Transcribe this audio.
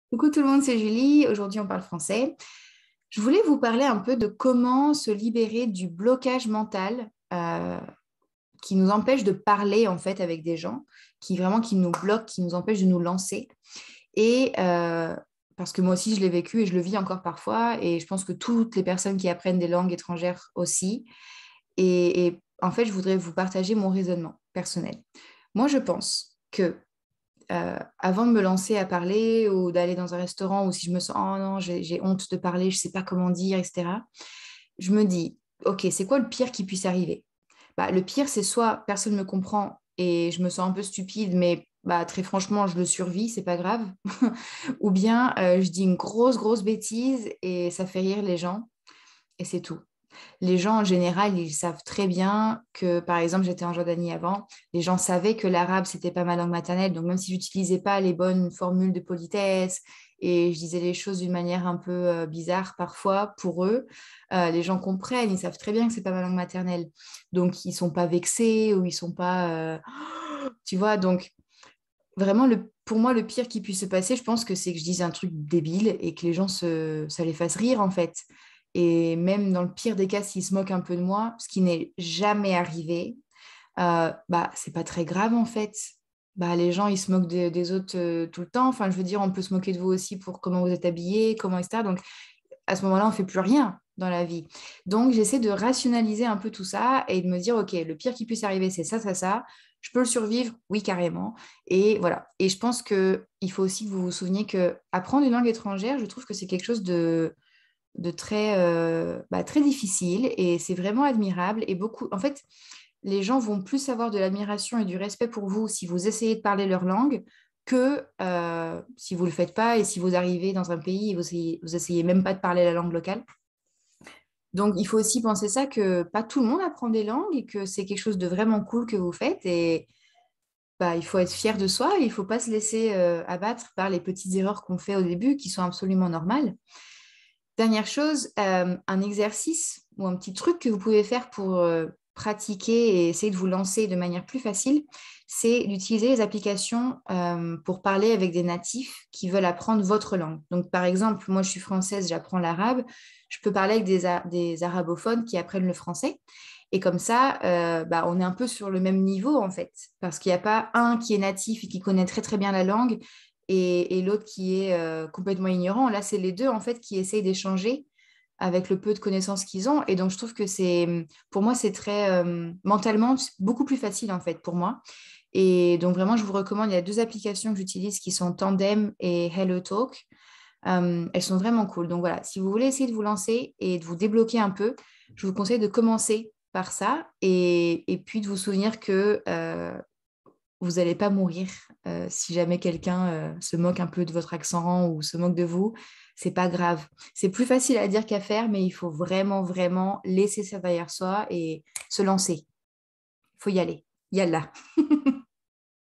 Coucou tout le monde, c'est Julie. Aujourd'hui, on parle français. Je voulais vous parler un peu de comment se libérer du blocage mental qui nous empêche de parler en fait avec des gens, qui nous bloque, qui nous empêche de nous lancer. Et parce que moi aussi, je l'ai vécu et je le vis encore parfois. Et je pense que toutes les personnes qui apprennent des langues étrangères aussi. Et en fait, je voudrais vous partager mon raisonnement personnel. Moi, je pense que avant de me lancer à parler ou d'aller dans un restaurant ou si je me sens, oh non, j'ai honte de parler, je ne sais pas comment dire, etc., je me dis, OK, c'est quoi le pire qui puisse arriver? Bah, le pire, c'est soit personne ne me comprend et je me sens un peu stupide, mais bah, très franchement, je le survis, c'est pas grave. Ou bien je dis une grosse bêtise et ça fait rire les gens et c'est tout. Les gens, en général, ils savent très bien que, par exemple, j'étais en Jordanie avant, les gens savaient que l'arabe, c'était pas ma langue maternelle. Donc, même si j'utilisais pas les bonnes formules de politesse et je disais les choses d'une manière un peu bizarre parfois pour eux, les gens comprennent, ils savent très bien que c'est pas ma langue maternelle. Donc, ils sont pas vexés ou ils sont pas, tu vois. Donc, vraiment, pour moi, le pire qui puisse se passer, je pense que c'est que je dise un truc débile et que les gens ça les fasse rire, en fait. Et même dans le pire des cas, s'ils se moquent un peu de moi, ce qui n'est jamais arrivé, bah, c'est pas très grave, en fait. Bah, les gens, ils se moquent des autres tout le temps. Enfin, je veux dire, on peut se moquer de vous aussi pour comment vous êtes habillés, comment, etc. Donc, à ce moment-là, on fait plus rien dans la vie. Donc, j'essaie de rationaliser un peu tout ça et de me dire, OK, le pire qui puisse arriver, c'est ça. Je peux le survivre, oui, carrément. Et voilà. Et je pense qu'il faut aussi que vous vous souveniez que apprendre une langue étrangère, je trouve que c'est quelque chose de très, très difficile et c'est vraiment admirable. Et beaucoup, en fait, les gens vont plus avoir de l'admiration et du respect pour vous si vous essayez de parler leur langue que si vous ne le faites pas et si vous arrivez dans un pays et vous essayez même pas de parler la langue locale. Donc, il faut aussi penser ça que pas tout le monde apprend des langues et que c'est quelque chose de vraiment cool que vous faites. Et bah, il faut être fier de soi et il ne faut pas se laisser abattre par les petites erreurs qu'on fait au début qui sont absolument normales. Dernière chose, un exercice ou un petit truc que vous pouvez faire pour pratiquer et essayer de vous lancer de manière plus facile, c'est d'utiliser les applications pour parler avec des natifs qui veulent apprendre votre langue. Donc, par exemple, moi, je suis française, j'apprends l'arabe. Je peux parler avec des arabophones qui apprennent le français. Et comme ça, bah, on est un peu sur le même niveau, en fait, parce qu'il n'y a pas un qui est natif et qui connaît très bien la langue et l'autre qui est complètement ignorant. Là, c'est les deux, en fait, qui essayent d'échanger avec le peu de connaissances qu'ils ont. Et donc, je trouve que pour moi, c'est très, mentalement, c'est beaucoup plus facile, en fait, pour moi. Et donc, vraiment, je vous recommande, il y a deux applications que j'utilise qui sont Tandem et HelloTalk. Elles sont vraiment cool. Donc, voilà, si vous voulez essayer de vous lancer et de vous débloquer un peu, je vous conseille de commencer par ça et puis de vous souvenir que vous n'allez pas mourir si jamais quelqu'un se moque un peu de votre accent ou se moque de vous. C'est pas grave. C'est plus facile à dire qu'à faire, mais il faut vraiment laisser ça derrière soi et se lancer. Il faut y aller. Yalla.